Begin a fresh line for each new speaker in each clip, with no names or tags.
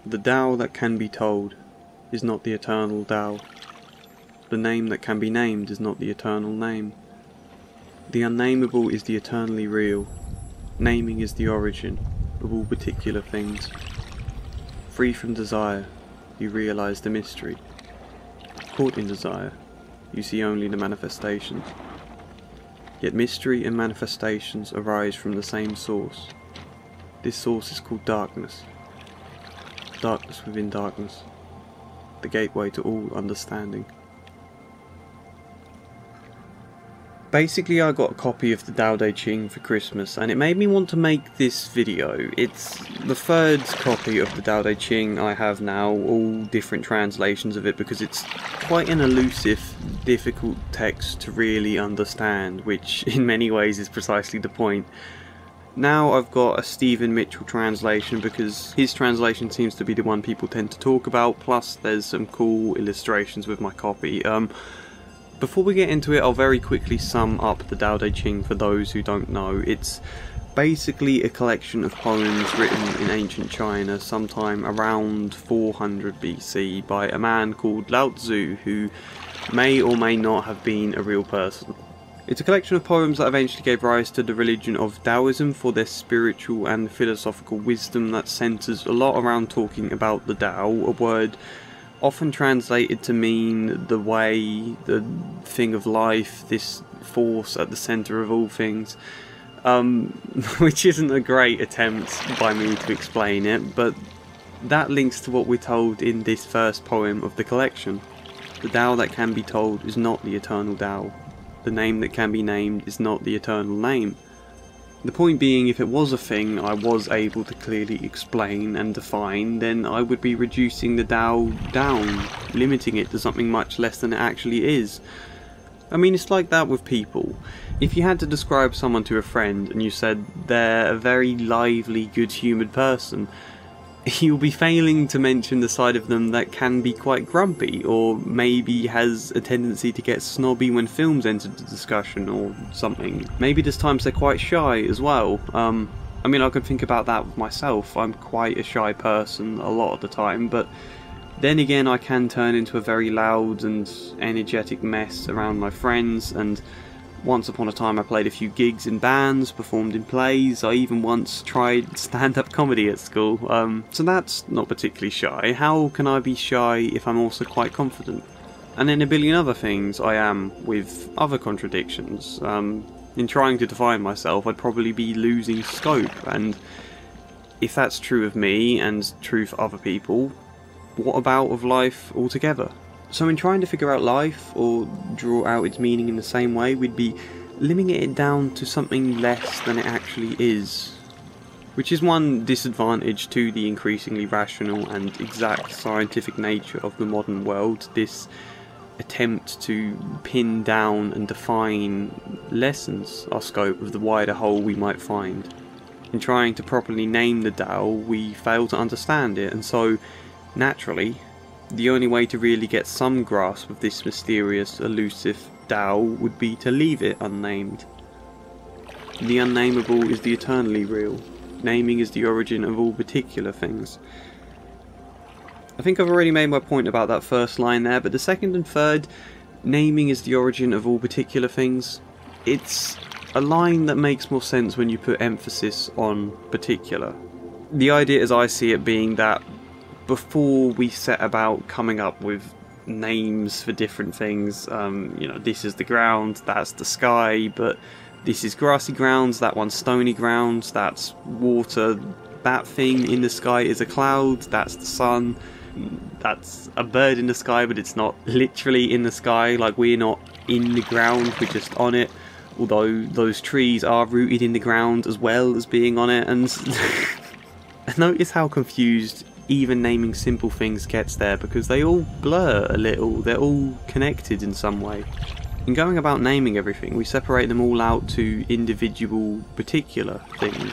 The Tao that can be told is not the Eternal Dao. The name that can be named is not the eternal name. The unnameable is the eternally real. Naming is the origin of all particular things. Free from desire, you realize the mystery. Caught in desire, you see only the manifestations. Yet mystery and manifestations arise from the same source. This source is called darkness. Darkness within darkness. The gateway to all understanding. Basically, I got a copy of the Tao Te Ching for Christmas, and it made me want to make this video. It's the third copy of the Tao Te Ching I have now, all different translations of it, because it's quite an elusive, difficult text to really understand, which in many ways is precisely the point. Now I've got a Stephen Mitchell translation because his translation seems to be the one people tend to talk about, plus there's some cool illustrations with my copy. Before we get into it, I'll very quickly sum up the Tao Te Ching for those who don't know. It's basically a collection of poems written in ancient China sometime around 400 BC by a man called Lao Tzu, who may or may not have been a real person. It's a collection of poems that eventually gave rise to the religion of Taoism for their spiritual and philosophical wisdom that centres a lot around talking about the Tao, a word often translated to mean the way, the thing of life, this force at the centre of all things, which isn't a great attempt by me to explain it, but that links to what we're told in this first poem of the collection. The Tao that can be told is not the Eternal Dao. The name that can be named is not the eternal name. The point being, if it was a thing I was able to clearly explain and define, then I would be reducing the Tao down, limiting it to something much less than it actually is. I mean, it's like that with people. If you had to describe someone to a friend and you said they're a very lively, good-humoured person, you'll be failing to mention the side of them that can be quite grumpy, or maybe has a tendency to get snobby when films enter the discussion or something. Maybe there's times they're quite shy as well. I mean, I can think about that with myself. I'm quite a shy person a lot of the time, but then again I can turn into a very loud and energetic mess around my friends, and once upon a time I played a few gigs in bands, performed in plays, I even once tried stand-up comedy at school, so that's not particularly shy. How can I be shy if I'm also quite confident? And then a billion other things I am with other contradictions. In trying to define myself, I'd probably be losing scope, and if that's true of me and true for other people, what about of life altogether? So in trying to figure out life, or draw out its meaning in the same way, we'd be limiting it down to something less than it actually is. Which is one disadvantage to the increasingly rational and exact scientific nature of the modern world, this attempt to pin down and define lessens our scope of the wider whole we might find. In trying to properly name the Tao, we fail to understand it, and so, naturally, the only way to really get some grasp of this mysterious, elusive Tao would be to leave it unnamed. The unnameable is the eternally real. Naming is the origin of all particular things. I think I've already made my point about that first line there, but the second and third, naming is the origin of all particular things, it's a line that makes more sense when you put emphasis on particular. The idea as I see it being that before we set about coming up with names for different things, you know, this is the ground, that's the sky, but this is grassy grounds, that one's stony grounds, that's water, that thing in the sky is a cloud, that's the sun, that's a bird in the sky, but it's not literally in the sky, like we're not in the ground, we're just on it, although those trees are rooted in the ground as well as being on it. And notice how confused even naming simple things gets there, because they all blur a little, they're all connected in some way. In going about naming everything, we separate them all out to individual, particular things.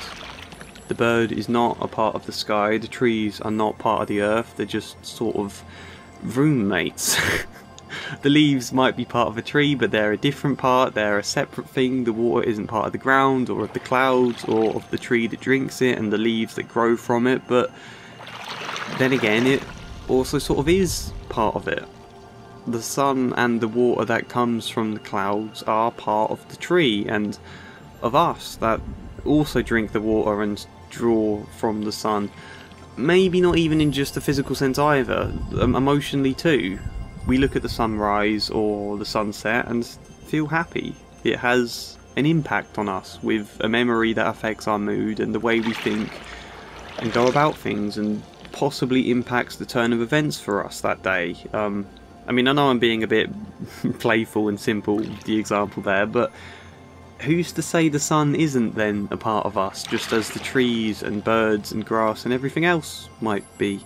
The bird is not a part of the sky, the trees are not part of the earth, they're just sort of roommates. The leaves might be part of a tree, but they're a different part, they're a separate thing. The water isn't part of the ground, or of the clouds, or of the tree that drinks it, and the leaves that grow from it, but then again it also sort of is part of it. The sun and the water that comes from the clouds are part of the tree and of us that also drink the water and draw from the sun. Maybe not even in just a physical sense either, emotionally too. We look at the sunrise or the sunset and feel happy. It has an impact on us with a memory that affects our mood and the way we think and go about things, and possibly impacts the turn of events for us that day. I mean, I know I'm being a bit playful and simple with the example there, but who's to say the sun isn't then a part of us, just as the trees and birds and grass and everything else might be?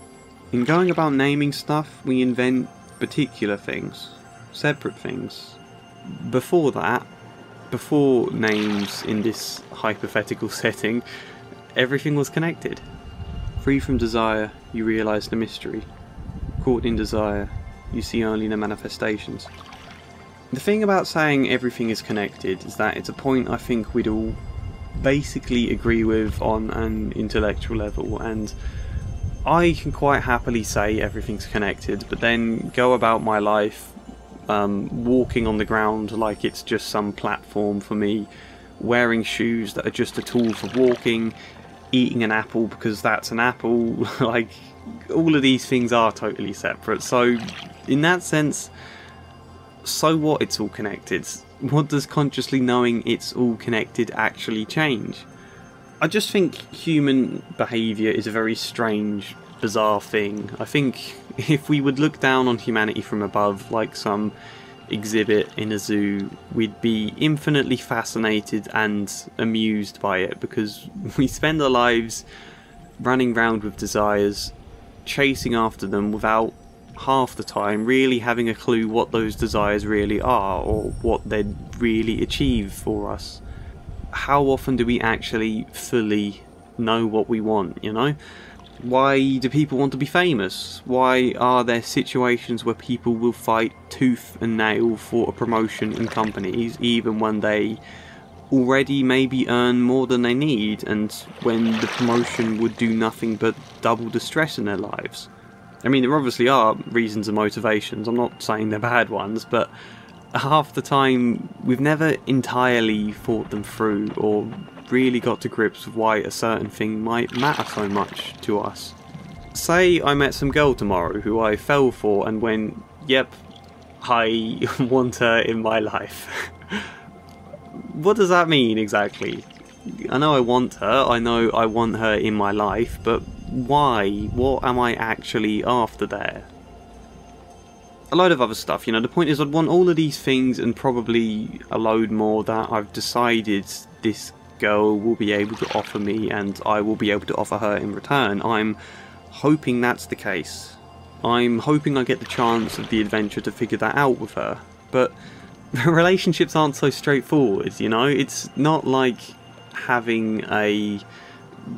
In going about naming stuff, we invent particular things, separate things. Before that, before names in this hypothetical setting, everything was connected. Free from desire, you realise the mystery. Caught in desire, you see only the manifestations. The thing about saying everything is connected is that it's a point I think we'd all basically agree with on an intellectual level, and I can quite happily say everything's connected, but then go about my life walking on the ground like it's just some platform for me, wearing shoes that are just a tool for walking, eating an apple because that's an apple. Like, all of these things are totally separate. So in that sense, so what, it's all connected? What does consciously knowing it's all connected actually change? I just think human behaviour is a very strange, bizarre thing. I think if we would look down on humanity from above like some exhibit in a zoo, we'd be infinitely fascinated and amused by it, because we spend our lives running round with desires, chasing after them without half the time really having a clue what those desires really are or what they'd really achieve for us. How often do we actually fully know what we want, you know? Why do people want to be famous? Why are there situations where people will fight tooth and nail for a promotion in companies even when they already maybe earn more than they need, and when the promotion would do nothing but double the stress in their lives? I mean, there obviously are reasons and motivations, I'm not saying they're bad ones, but half the time we've never entirely thought them through or really got to grips with why a certain thing might matter so much to us. Say I met some girl tomorrow who I fell for and went, yep, I want her in my life. What does that mean exactly? I know I want her, I know I want her in my life, but why? What am I actually after there? A load of other stuff, you know. The point is, I'd want all of these things and probably a load more that I've decided this girl will be able to offer me and I will be able to offer her in return. I'm hoping that's the case. I'm hoping I get the chance of the adventure to figure that out with her. But relationships aren't so straightforward, you know. It's not like having a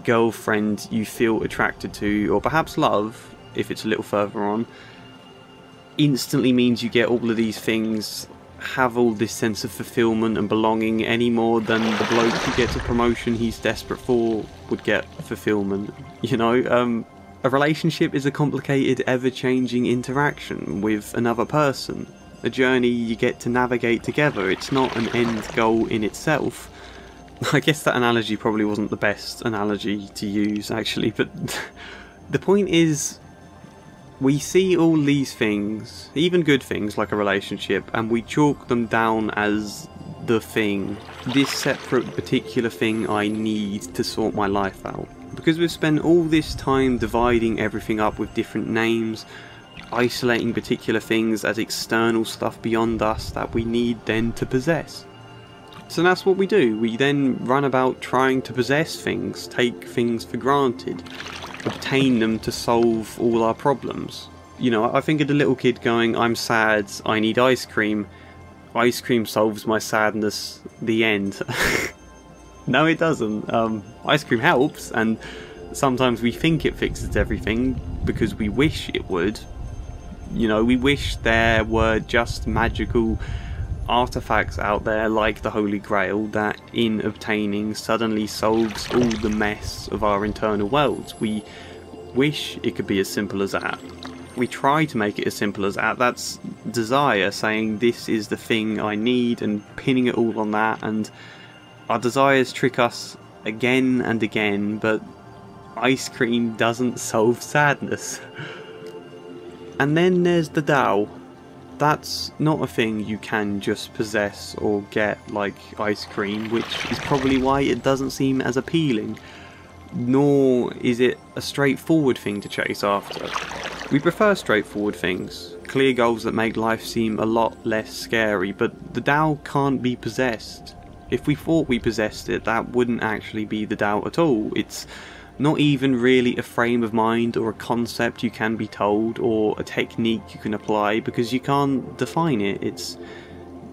girlfriend you feel attracted to, or perhaps love, if it's a little further on, instantly means you get all of these things, have all this sense of fulfillment and belonging, any more than the bloke who gets a promotion he's desperate for would get fulfillment. You know, a relationship is a complicated, ever-changing interaction with another person, a journey you get to navigate together. It's not an end goal in itself. I guess that analogy probably wasn't the best analogy to use, actually, but the point is, we see all these things, even good things like a relationship, and we chalk them down as the thing, this separate particular thing I need to sort my life out. Because we've spent all this time dividing everything up with different names, isolating particular things as external stuff beyond us that we need then to possess. So that's what we do. We then run about trying to possess things, take things for granted, obtain them to solve all our problems. You know, I think of the little kid going, I'm sad, I need ice cream. Ice cream solves my sadness. The end. No, it doesn't. Ice cream helps, and sometimes we think it fixes everything because we wish it would. You know, we wish there were just magical artifacts out there like the Holy Grail that, in obtaining, suddenly solves all the mess of our internal worlds. We wish it could be as simple as that. We try to make it as simple as that. That's desire saying this is the thing I need and pinning it all on that, and our desires trick us again and again, but ice cream doesn't solve sadness. And then there's the Dao. That's not a thing you can just possess or get like ice cream, which is probably why it doesn't seem as appealing. Nor is it a straightforward thing to chase after. We prefer straightforward things, clear goals that make life seem a lot less scary, but the Dao can't be possessed. If we thought we possessed it, that wouldn't actually be the Dao at all. It's not even really a frame of mind or a concept you can be told or a technique you can apply, because you can't define it. It's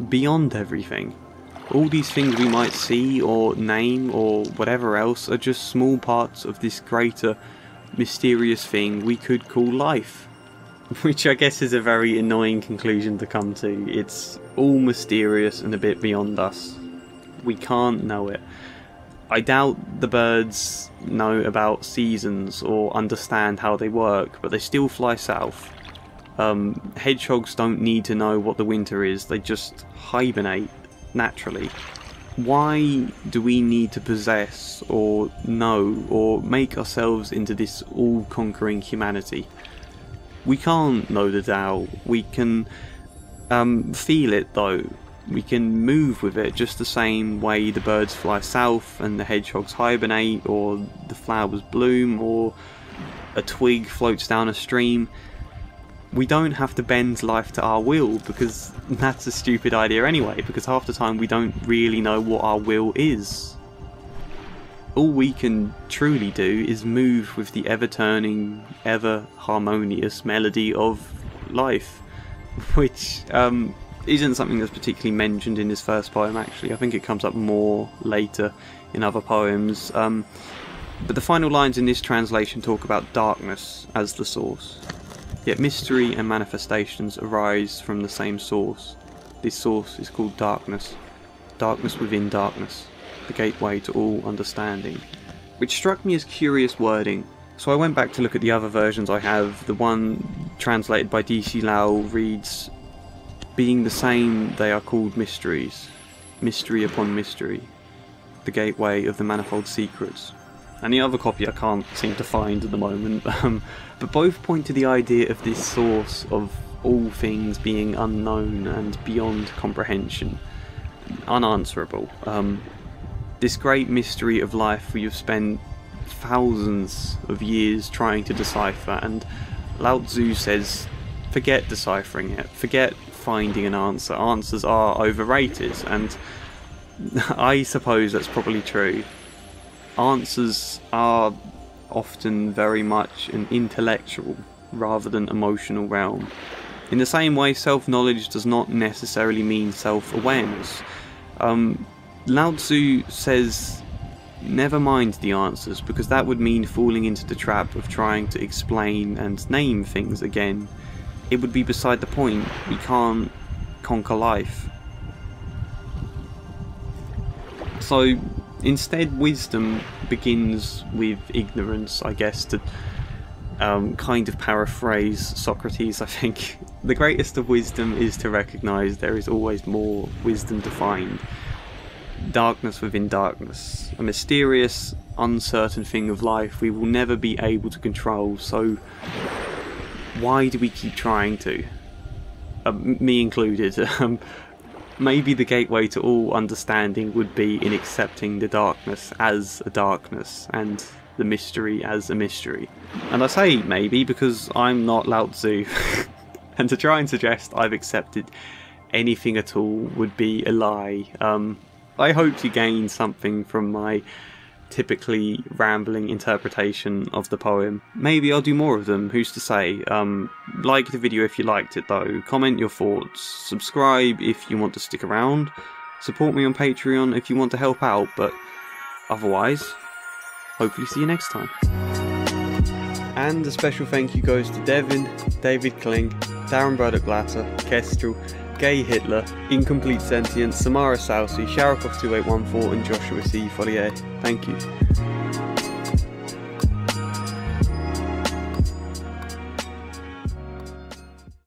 beyond everything. All these things we might see or name or whatever else are just small parts of this greater mysterious thing we could call life. Which I guess is a very annoying conclusion to come to. It's all mysterious and a bit beyond us. We can't know it. I doubt the birds know about seasons or understand how they work, but they still fly south. Hedgehogs don't need to know what the winter is, they just hibernate naturally. Why do we need to possess or know or make ourselves into this all-conquering humanity? We can't know the Tao. We can feel it though. We can move with it just the same way the birds fly south and the hedgehogs hibernate, or the flowers bloom, or a twig floats down a stream. We don't have to bend life to our will, because that's a stupid idea anyway, because half the time we don't really know what our will is. All we can truly do is move with the ever-turning, ever-harmonious melody of life, which isn't something that's particularly mentioned in this first poem actually. I think it comes up more later in other poems. But the final lines in this translation talk about darkness as the source. Yet mystery and manifestations arise from the same source. This source is called darkness. Darkness within darkness. The gateway to all understanding. Which struck me as curious wording. So I went back to look at the other versions I have. The one translated by DC Lao reads, "Being the same, they are called mysteries. Mystery upon mystery. The gateway of the manifold secrets." And the other copy I can't seem to find at the moment. But both point to the idea of this source of all things being unknown and beyond comprehension. Unanswerable. This great mystery of life we have spent thousands of years trying to decipher, and Lao Tzu says, forget deciphering it, forget finding an answer. Answers are overrated, and I suppose that's probably true. Answers are often very much an intellectual rather than emotional realm. In the same way, self-knowledge does not necessarily mean self-awareness. Lao Tzu says, never mind the answers, because that would mean falling into the trap of trying to explain and name things again. It would be beside the point. We can't conquer life. So instead, wisdom begins with ignorance, I guess, to kind of paraphrase Socrates, I think. The greatest of wisdom is to recognise there is always more wisdom to find. Darkness within darkness. A mysterious, uncertain thing of life we will never be able to control, so why do we keep trying to? Me included. Maybe the gateway to all understanding would be in accepting the darkness as a darkness, and the mystery as a mystery. And I say maybe because I'm not Lao Tzu, and to try and suggest I've accepted anything at all would be a lie. I hope you gain something from my typically rambling interpretation of the poem. Maybe I'll do more of them, who's to say. Like the video if you liked it though, comment your thoughts, subscribe if you want to stick around, support me on Patreon if you want to help out, but otherwise, hopefully see you next time. And a special thank you goes to Devin, David Kling, Darren Broderick-Latter, Kestrel, Gay Hitler, Incomplete Sentient, Samara Salsi, Sharakov2814 and Joshua C. Follier. Thank you.